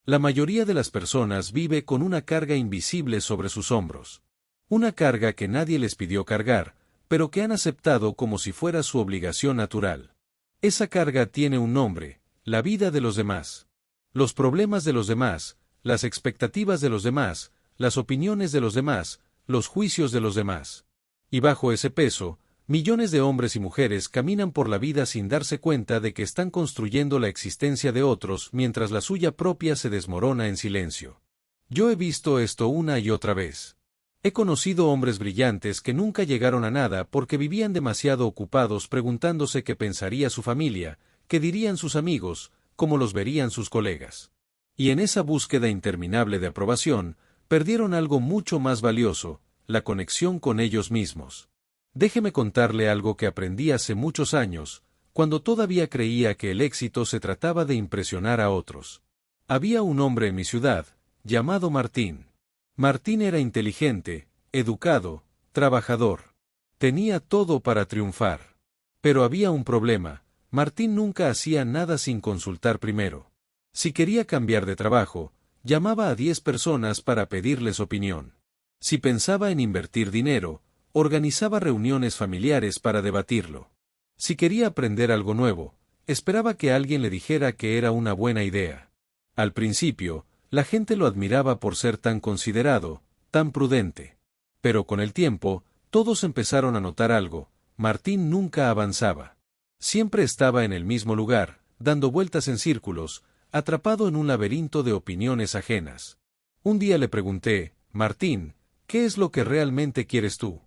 La mayoría de las personas vive con una carga invisible sobre sus hombros. Una carga que nadie les pidió cargar, pero que han aceptado como si fuera su obligación natural. Esa carga tiene un nombre: la vida de los demás. Los problemas de los demás, las expectativas de los demás, las opiniones de los demás, los juicios de los demás. Y bajo ese peso, millones de hombres y mujeres caminan por la vida sin darse cuenta de que están construyendo la existencia de otros mientras la suya propia se desmorona en silencio. Yo he visto esto una y otra vez. He conocido hombres brillantes que nunca llegaron a nada porque vivían demasiado ocupados preguntándose qué pensaría su familia, qué dirían sus amigos, cómo los verían sus colegas. Y en esa búsqueda interminable de aprobación, perdieron algo mucho más valioso: la conexión con ellos mismos. Déjeme contarle algo que aprendí hace muchos años, cuando todavía creía que el éxito se trataba de impresionar a otros. Había un hombre en mi ciudad, llamado Martín. Martín era inteligente, educado, trabajador. Tenía todo para triunfar. Pero había un problema: Martín nunca hacía nada sin consultar primero. Si quería cambiar de trabajo, llamaba a 10 personas para pedirles opinión. Si pensaba en invertir dinero, organizaba reuniones familiares para debatirlo. Si quería aprender algo nuevo, esperaba que alguien le dijera que era una buena idea. Al principio, la gente lo admiraba por ser tan considerado, tan prudente. Pero con el tiempo, todos empezaron a notar algo: Martín nunca avanzaba. Siempre estaba en el mismo lugar, dando vueltas en círculos, atrapado en un laberinto de opiniones ajenas. Un día le pregunté: Martín, ¿qué es lo que realmente quieres tú?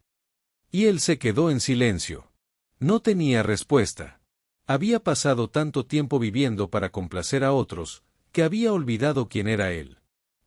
Y él se quedó en silencio. No tenía respuesta. Había pasado tanto tiempo viviendo para complacer a otros, que había olvidado quién era él.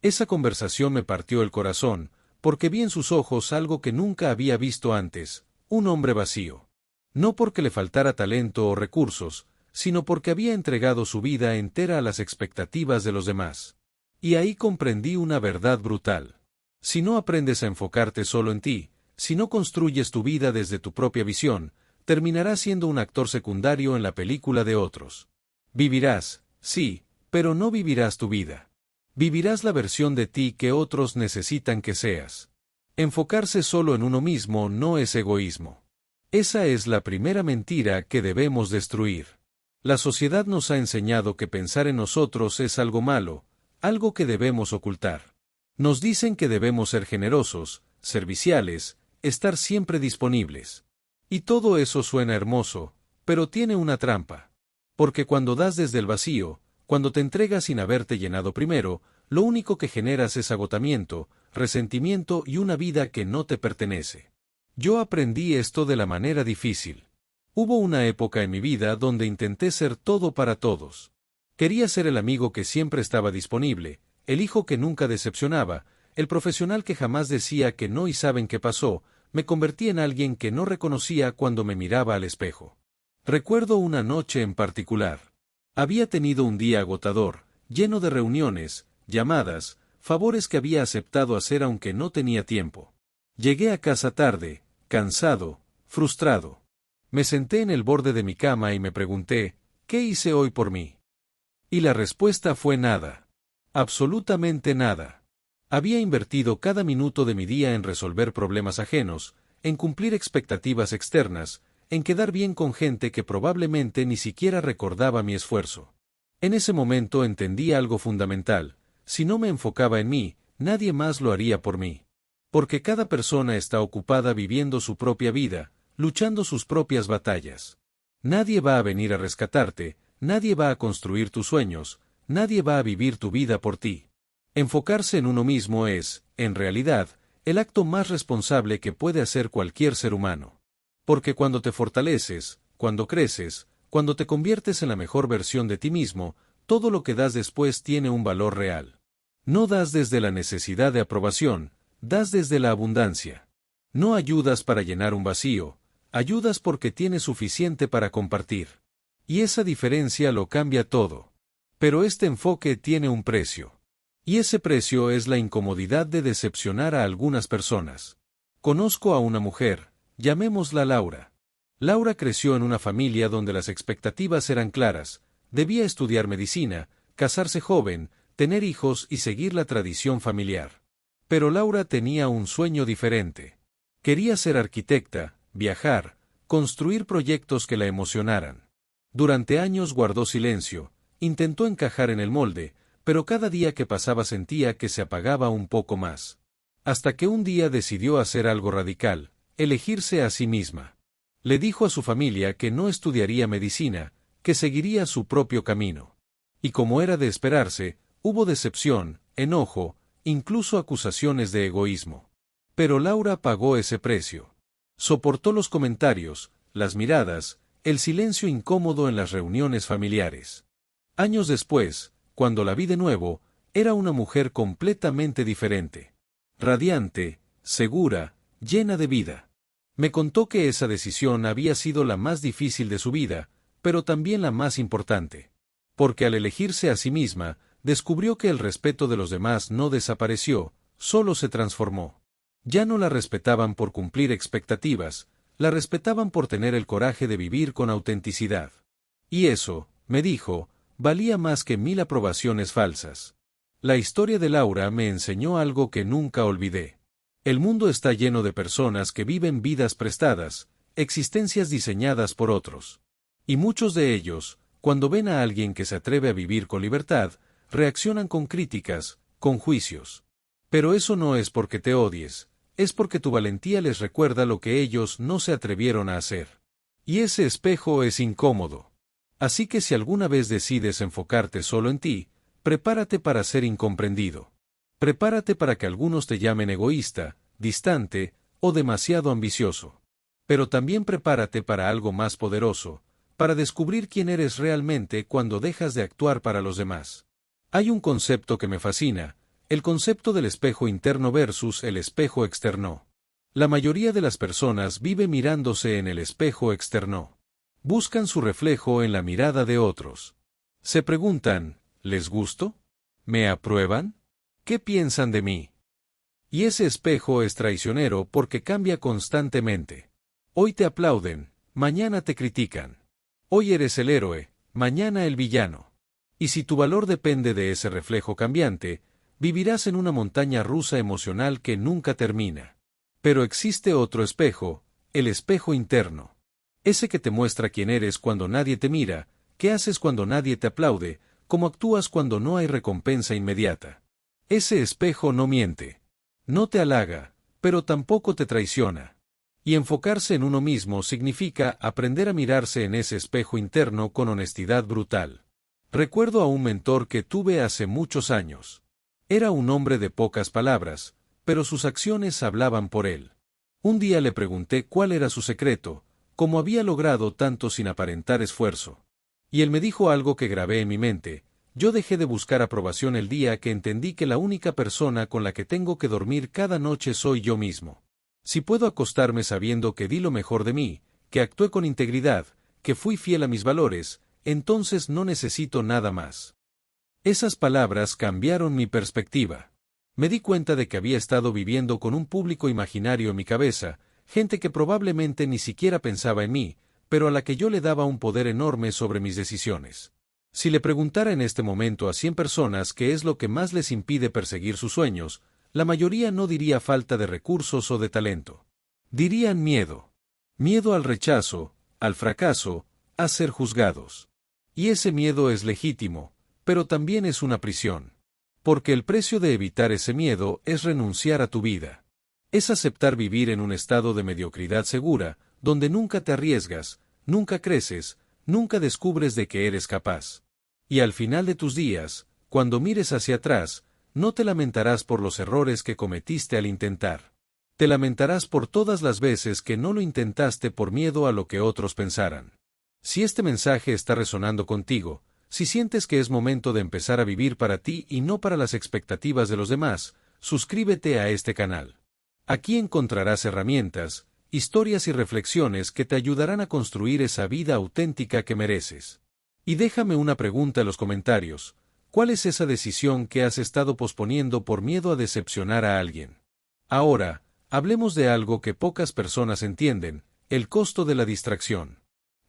Esa conversación me partió el corazón, porque vi en sus ojos algo que nunca había visto antes: un hombre vacío. No porque le faltara talento o recursos, sino porque había entregado su vida entera a las expectativas de los demás. Y ahí comprendí una verdad brutal. Si no aprendes a enfocarte solo en ti, si no construyes tu vida desde tu propia visión, terminarás siendo un actor secundario en la película de otros. Vivirás, sí, pero no vivirás tu vida. Vivirás la versión de ti que otros necesitan que seas. Enfocarse solo en uno mismo no es egoísmo. Esa es la primera mentira que debemos destruir. La sociedad nos ha enseñado que pensar en nosotros es algo malo, algo que debemos ocultar. Nos dicen que debemos ser generosos, serviciales, estar siempre disponibles. Y todo eso suena hermoso, pero tiene una trampa. Porque cuando das desde el vacío, cuando te entregas sin haberte llenado primero, lo único que generas es agotamiento, resentimiento y una vida que no te pertenece. Yo aprendí esto de la manera difícil. Hubo una época en mi vida donde intenté ser todo para todos. Quería ser el amigo que siempre estaba disponible, el hijo que nunca decepcionaba, el profesional que jamás decía que no y ¿saben qué pasó? Me convertí en alguien que no reconocía cuando me miraba al espejo. Recuerdo una noche en particular. Había tenido un día agotador, lleno de reuniones, llamadas, favores que había aceptado hacer aunque no tenía tiempo. Llegué a casa tarde, cansado, frustrado. Me senté en el borde de mi cama y me pregunté: ¿qué hice hoy por mí? Y la respuesta fue nada. Absolutamente nada. Había invertido cada minuto de mi día en resolver problemas ajenos, en cumplir expectativas externas, en quedar bien con gente que probablemente ni siquiera recordaba mi esfuerzo. En ese momento entendí algo fundamental: si no me enfocaba en mí, nadie más lo haría por mí. Porque cada persona está ocupada viviendo su propia vida, luchando sus propias batallas. Nadie va a venir a rescatarte, nadie va a construir tus sueños, nadie va a vivir tu vida por ti. Enfocarse en uno mismo es, en realidad, el acto más responsable que puede hacer cualquier ser humano. Porque cuando te fortaleces, cuando creces, cuando te conviertes en la mejor versión de ti mismo, todo lo que das después tiene un valor real. No das desde la necesidad de aprobación, das desde la abundancia. No ayudas para llenar un vacío, ayudas porque tienes suficiente para compartir. Y esa diferencia lo cambia todo. Pero este enfoque tiene un precio. Y ese precio es la incomodidad de decepcionar a algunas personas. Conozco a una mujer, llamémosla Laura. Laura creció en una familia donde las expectativas eran claras: debía estudiar medicina, casarse joven, tener hijos y seguir la tradición familiar. Pero Laura tenía un sueño diferente. Quería ser arquitecta, viajar, construir proyectos que la emocionaran. Durante años guardó silencio, intentó encajar en el molde, pero cada día que pasaba sentía que se apagaba un poco más. Hasta que un día decidió hacer algo radical, elegirse a sí misma. Le dijo a su familia que no estudiaría medicina, que seguiría su propio camino. Y como era de esperarse, hubo decepción, enojo, incluso acusaciones de egoísmo. Pero Laura pagó ese precio. Soportó los comentarios, las miradas, el silencio incómodo en las reuniones familiares. Años después, cuando la vi de nuevo, era una mujer completamente diferente. Radiante, segura, llena de vida. Me contó que esa decisión había sido la más difícil de su vida, pero también la más importante. Porque al elegirse a sí misma, descubrió que el respeto de los demás no desapareció, solo se transformó. Ya no la respetaban por cumplir expectativas, la respetaban por tener el coraje de vivir con autenticidad. Y eso, me dijo, valía más que 1000 aprobaciones falsas. La historia de Laura me enseñó algo que nunca olvidé. El mundo está lleno de personas que viven vidas prestadas, existencias diseñadas por otros. Y muchos de ellos, cuando ven a alguien que se atreve a vivir con libertad, reaccionan con críticas, con juicios. Pero eso no es porque te odies, es porque tu valentía les recuerda lo que ellos no se atrevieron a hacer. Y ese espejo es incómodo. Así que si alguna vez decides enfocarte solo en ti, prepárate para ser incomprendido. Prepárate para que algunos te llamen egoísta, distante, o demasiado ambicioso. Pero también prepárate para algo más poderoso, para descubrir quién eres realmente cuando dejas de actuar para los demás. Hay un concepto que me fascina, el concepto del espejo interno versus el espejo externo. La mayoría de las personas vive mirándose en el espejo externo. Buscan su reflejo en la mirada de otros. Se preguntan, ¿les gusto? ¿Me aprueban? ¿Qué piensan de mí? Y ese espejo es traicionero porque cambia constantemente. Hoy te aplauden, mañana te critican. Hoy eres el héroe, mañana el villano. Y si tu valor depende de ese reflejo cambiante, vivirás en una montaña rusa emocional que nunca termina. Pero existe otro espejo, el espejo interno. Ese que te muestra quién eres cuando nadie te mira, qué haces cuando nadie te aplaude, cómo actúas cuando no hay recompensa inmediata. Ese espejo no miente. No te halaga, pero tampoco te traiciona. Y enfocarse en uno mismo significa aprender a mirarse en ese espejo interno con honestidad brutal. Recuerdo a un mentor que tuve hace muchos años. Era un hombre de pocas palabras, pero sus acciones hablaban por él. Un día le pregunté cuál era su secreto, cómo había logrado tanto sin aparentar esfuerzo. Y él me dijo algo que grabé en mi mente: yo dejé de buscar aprobación el día que entendí que la única persona con la que tengo que dormir cada noche soy yo mismo. Si puedo acostarme sabiendo que di lo mejor de mí, que actué con integridad, que fui fiel a mis valores, entonces no necesito nada más. Esas palabras cambiaron mi perspectiva. Me di cuenta de que había estado viviendo con un público imaginario en mi cabeza, gente que probablemente ni siquiera pensaba en mí, pero a la que yo le daba un poder enorme sobre mis decisiones. Si le preguntara en este momento a 100 personas qué es lo que más les impide perseguir sus sueños, la mayoría no diría falta de recursos o de talento. Dirían miedo. Miedo al rechazo, al fracaso, a ser juzgados. Y ese miedo es legítimo, pero también es una prisión. Porque el precio de evitar ese miedo es renunciar a tu vida. Es aceptar vivir en un estado de mediocridad segura, donde nunca te arriesgas, nunca creces, nunca descubres de que eres capaz. Y al final de tus días, cuando mires hacia atrás, no te lamentarás por los errores que cometiste al intentar. Te lamentarás por todas las veces que no lo intentaste por miedo a lo que otros pensaran. Si este mensaje está resonando contigo, si sientes que es momento de empezar a vivir para ti y no para las expectativas de los demás, suscríbete a este canal. Aquí encontrarás herramientas, historias y reflexiones que te ayudarán a construir esa vida auténtica que mereces. Y déjame una pregunta en los comentarios: ¿cuál es esa decisión que has estado posponiendo por miedo a decepcionar a alguien? Ahora, hablemos de algo que pocas personas entienden: el costo de la distracción.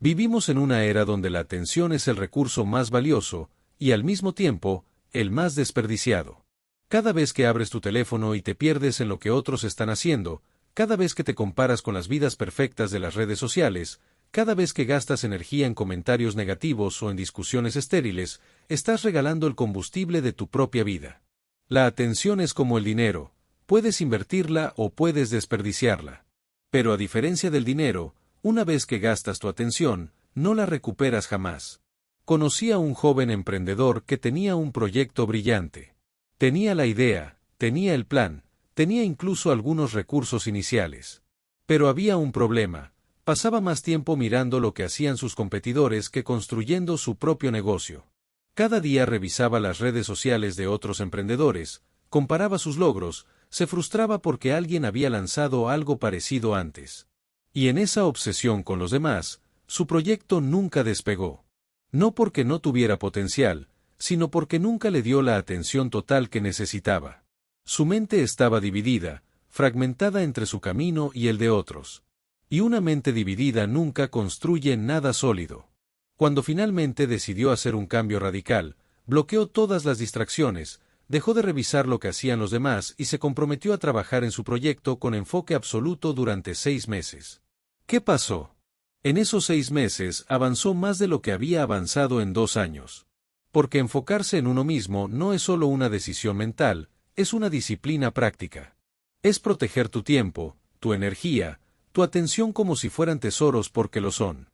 Vivimos en una era donde la atención es el recurso más valioso, y al mismo tiempo, el más desperdiciado. Cada vez que abres tu teléfono y te pierdes en lo que otros están haciendo, cada vez que te comparas con las vidas perfectas de las redes sociales, cada vez que gastas energía en comentarios negativos o en discusiones estériles, estás regalando el combustible de tu propia vida. La atención es como el dinero, puedes invertirla o puedes desperdiciarla. Pero a diferencia del dinero, una vez que gastas tu atención, no la recuperas jamás. Conocí a un joven emprendedor que tenía un proyecto brillante. Tenía la idea, tenía el plan, tenía incluso algunos recursos iniciales. Pero había un problema, pasaba más tiempo mirando lo que hacían sus competidores que construyendo su propio negocio. Cada día revisaba las redes sociales de otros emprendedores, comparaba sus logros, se frustraba porque alguien había lanzado algo parecido antes. Y en esa obsesión con los demás, su proyecto nunca despegó. No porque no tuviera potencial, sino porque nunca le dio la atención total que necesitaba. Su mente estaba dividida, fragmentada entre su camino y el de otros. Y una mente dividida nunca construye nada sólido. Cuando finalmente decidió hacer un cambio radical, bloqueó todas las distracciones, dejó de revisar lo que hacían los demás y se comprometió a trabajar en su proyecto con enfoque absoluto durante 6 meses. ¿Qué pasó? En esos 6 meses avanzó más de lo que había avanzado en 2 años. Porque enfocarse en uno mismo no es solo una decisión mental, es una disciplina práctica. Es proteger tu tiempo, tu energía, tu atención como si fueran tesoros porque lo son.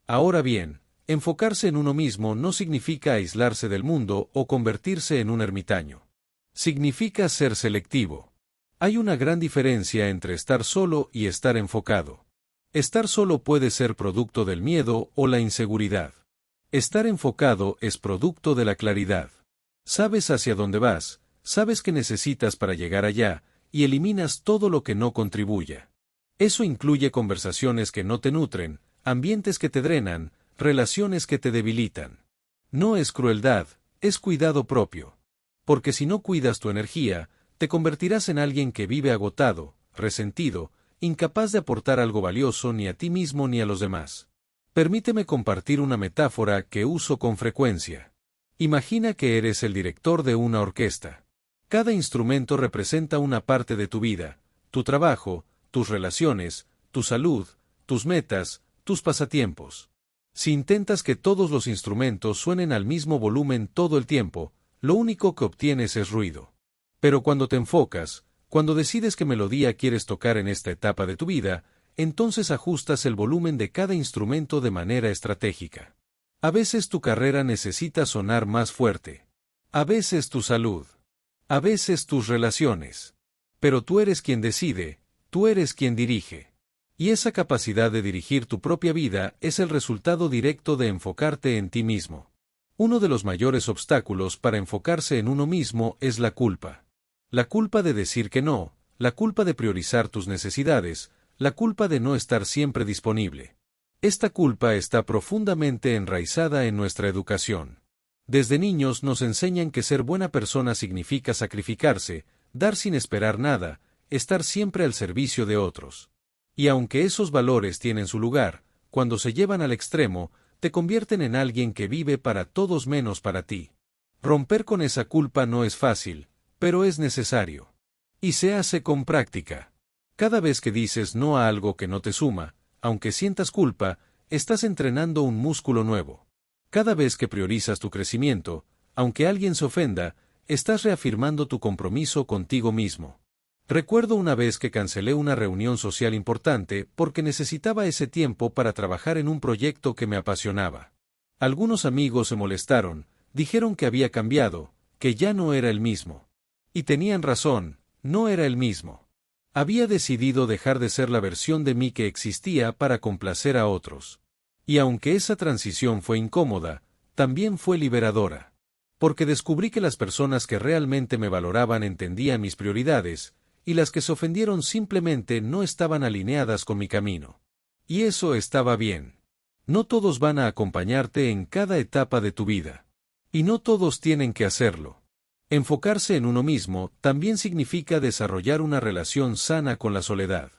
Ahora bien, enfocarse en uno mismo no significa aislarse del mundo o convertirse en un ermitaño. Significa ser selectivo. Hay una gran diferencia entre estar solo y estar enfocado. Estar solo puede ser producto del miedo o la inseguridad. Estar enfocado es producto de la claridad. Sabes hacia dónde vas, sabes qué necesitas para llegar allá, y eliminas todo lo que no contribuya. Eso incluye conversaciones que no te nutren, ambientes que te drenan, relaciones que te debilitan. No es crueldad, es cuidado propio. Porque si no cuidas tu energía, te convertirás en alguien que vive agotado, resentido, incapaz de aportar algo valioso ni a ti mismo ni a los demás. Permíteme compartir una metáfora que uso con frecuencia. Imagina que eres el director de una orquesta. Cada instrumento representa una parte de tu vida, tu trabajo, tus relaciones, tu salud, tus metas, tus pasatiempos. Si intentas que todos los instrumentos suenen al mismo volumen todo el tiempo, lo único que obtienes es ruido. Pero cuando te enfocas, cuando decides qué melodía quieres tocar en esta etapa de tu vida, entonces ajustas el volumen de cada instrumento de manera estratégica. A veces tu carrera necesita sonar más fuerte. A veces tu salud. A veces tus relaciones. Pero tú eres quien decide, tú eres quien dirige. Y esa capacidad de dirigir tu propia vida es el resultado directo de enfocarte en ti mismo. Uno de los mayores obstáculos para enfocarse en uno mismo es la culpa. La culpa de decir que no, la culpa de priorizar tus necesidades, la culpa de no estar siempre disponible. Esta culpa está profundamente enraizada en nuestra educación. Desde niños nos enseñan que ser buena persona significa sacrificarse, dar sin esperar nada, estar siempre al servicio de otros. Y aunque esos valores tienen su lugar, cuando se llevan al extremo, te convierten en alguien que vive para todos menos para ti. Romper con esa culpa no es fácil, pero es necesario. Y se hace con práctica. Cada vez que dices no a algo que no te suma, aunque sientas culpa, estás entrenando un músculo nuevo. Cada vez que priorizas tu crecimiento, aunque alguien se ofenda, estás reafirmando tu compromiso contigo mismo. Recuerdo una vez que cancelé una reunión social importante porque necesitaba ese tiempo para trabajar en un proyecto que me apasionaba. Algunos amigos se molestaron, dijeron que había cambiado, que ya no era el mismo. Y tenían razón, no era el mismo. Había decidido dejar de ser la versión de mí que existía para complacer a otros. Y aunque esa transición fue incómoda, también fue liberadora. Porque descubrí que las personas que realmente me valoraban entendían mis prioridades, y las que se ofendieron simplemente no estaban alineadas con mi camino. Y eso estaba bien. No todos van a acompañarte en cada etapa de tu vida. Y no todos tienen que hacerlo. Enfocarse en uno mismo también significa desarrollar una relación sana con la soledad.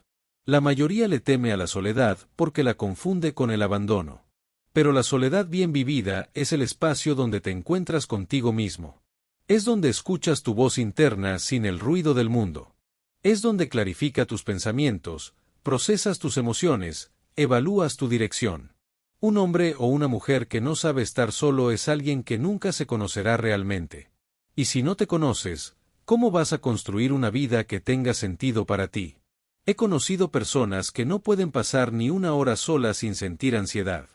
La mayoría le teme a la soledad porque la confunde con el abandono. Pero la soledad bien vivida es el espacio donde te encuentras contigo mismo. Es donde escuchas tu voz interna sin el ruido del mundo. Es donde clarifica tus pensamientos, procesas tus emociones, evalúas tu dirección. Un hombre o una mujer que no sabe estar solo es alguien que nunca se conocerá realmente. Y si no te conoces, ¿cómo vas a construir una vida que tenga sentido para ti? He conocido personas que no pueden pasar ni una hora solas sin sentir ansiedad.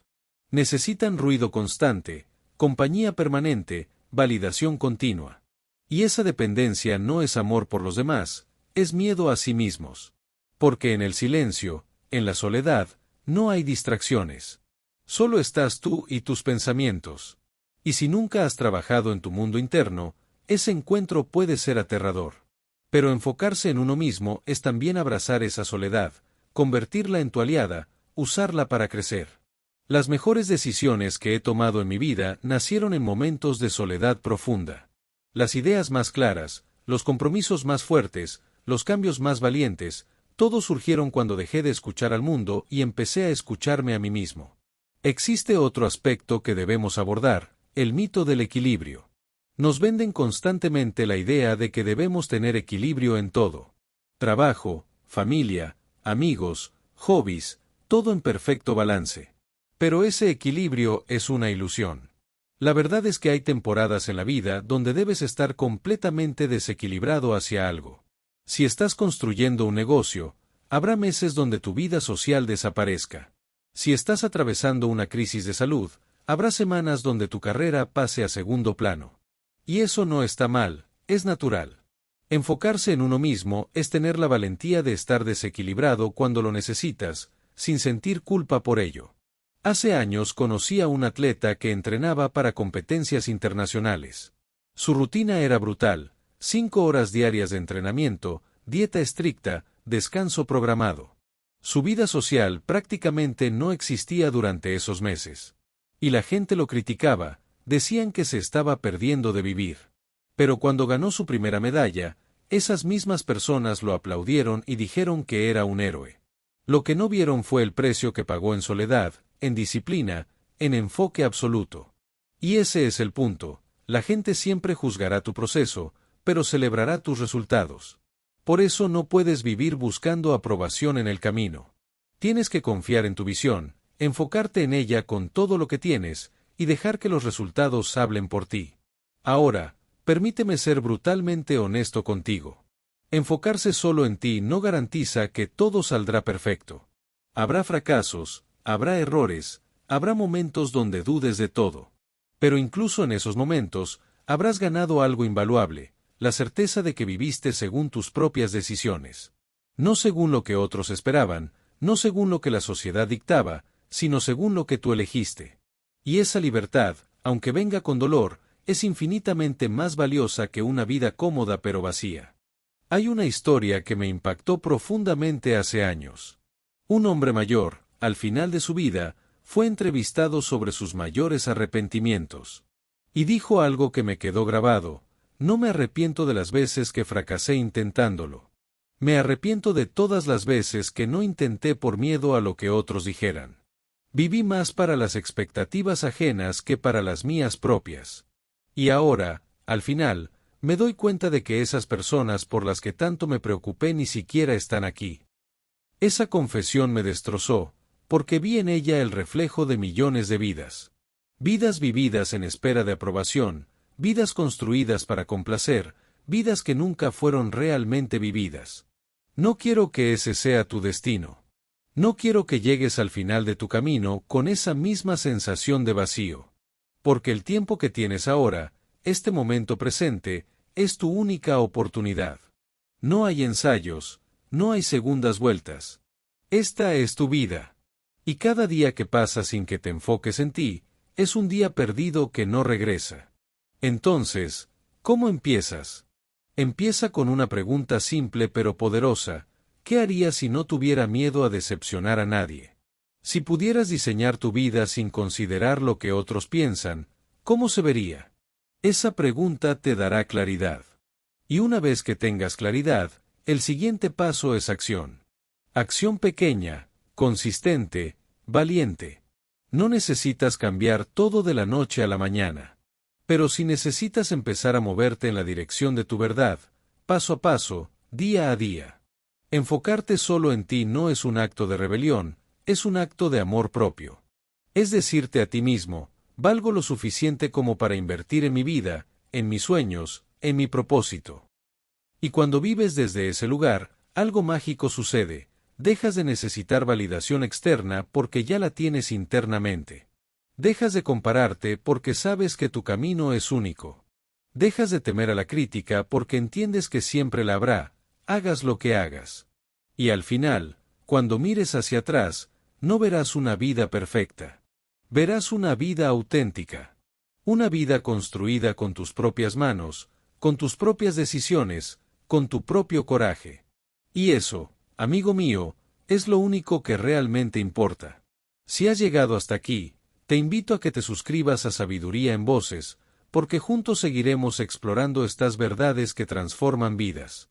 Necesitan ruido constante, compañía permanente, validación continua. Y esa dependencia no es amor por los demás, es miedo a sí mismos. Porque en el silencio, en la soledad, no hay distracciones. Solo estás tú y tus pensamientos. Y si nunca has trabajado en tu mundo interno, ese encuentro puede ser aterrador. Pero enfocarse en uno mismo es también abrazar esa soledad, convertirla en tu aliada, usarla para crecer. Las mejores decisiones que he tomado en mi vida nacieron en momentos de soledad profunda. Las ideas más claras, los compromisos más fuertes, los cambios más valientes, todos surgieron cuando dejé de escuchar al mundo y empecé a escucharme a mí mismo. Existe otro aspecto que debemos abordar, el mito del equilibrio. Nos venden constantemente la idea de que debemos tener equilibrio en todo. Trabajo, familia, amigos, hobbies, todo en perfecto balance. Pero ese equilibrio es una ilusión. La verdad es que hay temporadas en la vida donde debes estar completamente desequilibrado hacia algo. Si estás construyendo un negocio, habrá meses donde tu vida social desaparezca. Si estás atravesando una crisis de salud, habrá semanas donde tu carrera pase a segundo plano. Y eso no está mal, es natural. Enfocarse en uno mismo es tener la valentía de estar desequilibrado cuando lo necesitas, sin sentir culpa por ello. Hace años conocí a un atleta que entrenaba para competencias internacionales. Su rutina era brutal, 5 horas diarias de entrenamiento, dieta estricta, descanso programado. Su vida social prácticamente no existía durante esos meses. Y la gente lo criticaba, decían que se estaba perdiendo de vivir. Pero cuando ganó su primera medalla, esas mismas personas lo aplaudieron y dijeron que era un héroe. Lo que no vieron fue el precio que pagó en soledad, en disciplina, en enfoque absoluto. Y ese es el punto, la gente siempre juzgará tu proceso, pero celebrará tus resultados. Por eso no puedes vivir buscando aprobación en el camino. Tienes que confiar en tu visión, enfocarte en ella con todo lo que tienes, y dejar que los resultados hablen por ti. Ahora, permíteme ser brutalmente honesto contigo. Enfocarse solo en ti no garantiza que todo saldrá perfecto. Habrá fracasos, habrá errores, habrá momentos donde dudes de todo. Pero incluso en esos momentos, habrás ganado algo invaluable, la certeza de que viviste según tus propias decisiones. No según lo que otros esperaban, no según lo que la sociedad dictaba, sino según lo que tú elegiste. Y esa libertad, aunque venga con dolor, es infinitamente más valiosa que una vida cómoda pero vacía. Hay una historia que me impactó profundamente hace años. Un hombre mayor, al final de su vida, fue entrevistado sobre sus mayores arrepentimientos. Y dijo algo que me quedó grabado: no me arrepiento de las veces que fracasé intentándolo. Me arrepiento de todas las veces que no intenté por miedo a lo que otros dijeran. Viví más para las expectativas ajenas que para las mías propias. Y ahora, al final, me doy cuenta de que esas personas por las que tanto me preocupé ni siquiera están aquí. Esa confesión me destrozó, porque vi en ella el reflejo de millones de vidas. Vidas vividas en espera de aprobación, vidas construidas para complacer, vidas que nunca fueron realmente vividas. No quiero que ese sea tu destino. No quiero que llegues al final de tu camino con esa misma sensación de vacío. Porque el tiempo que tienes ahora, este momento presente, es tu única oportunidad. No hay ensayos, no hay segundas vueltas. Esta es tu vida. Y cada día que pasa sin que te enfoques en ti, es un día perdido que no regresa. Entonces, ¿cómo empiezas? Empieza con una pregunta simple pero poderosa: ¿qué harías si no tuviera miedo a decepcionar a nadie? Si pudieras diseñar tu vida sin considerar lo que otros piensan, ¿cómo se vería? Esa pregunta te dará claridad. Y una vez que tengas claridad, el siguiente paso es acción. Acción pequeña, consistente, valiente. No necesitas cambiar todo de la noche a la mañana. Pero si necesitas empezar a moverte en la dirección de tu verdad, paso a paso, día a día. Enfocarte solo en ti no es un acto de rebelión, es un acto de amor propio. Es decirte a ti mismo, valgo lo suficiente como para invertir en mi vida, en mis sueños, en mi propósito. Y cuando vives desde ese lugar, algo mágico sucede, dejas de necesitar validación externa porque ya la tienes internamente. Dejas de compararte porque sabes que tu camino es único. Dejas de temer a la crítica porque entiendes que siempre la habrá, hagas lo que hagas. Y al final, cuando mires hacia atrás, no verás una vida perfecta. Verás una vida auténtica. Una vida construida con tus propias manos, con tus propias decisiones, con tu propio coraje. Y eso, amigo mío, es lo único que realmente importa. Si has llegado hasta aquí, te invito a que te suscribas a Sabiduría en Voces, porque juntos seguiremos explorando estas verdades que transforman vidas.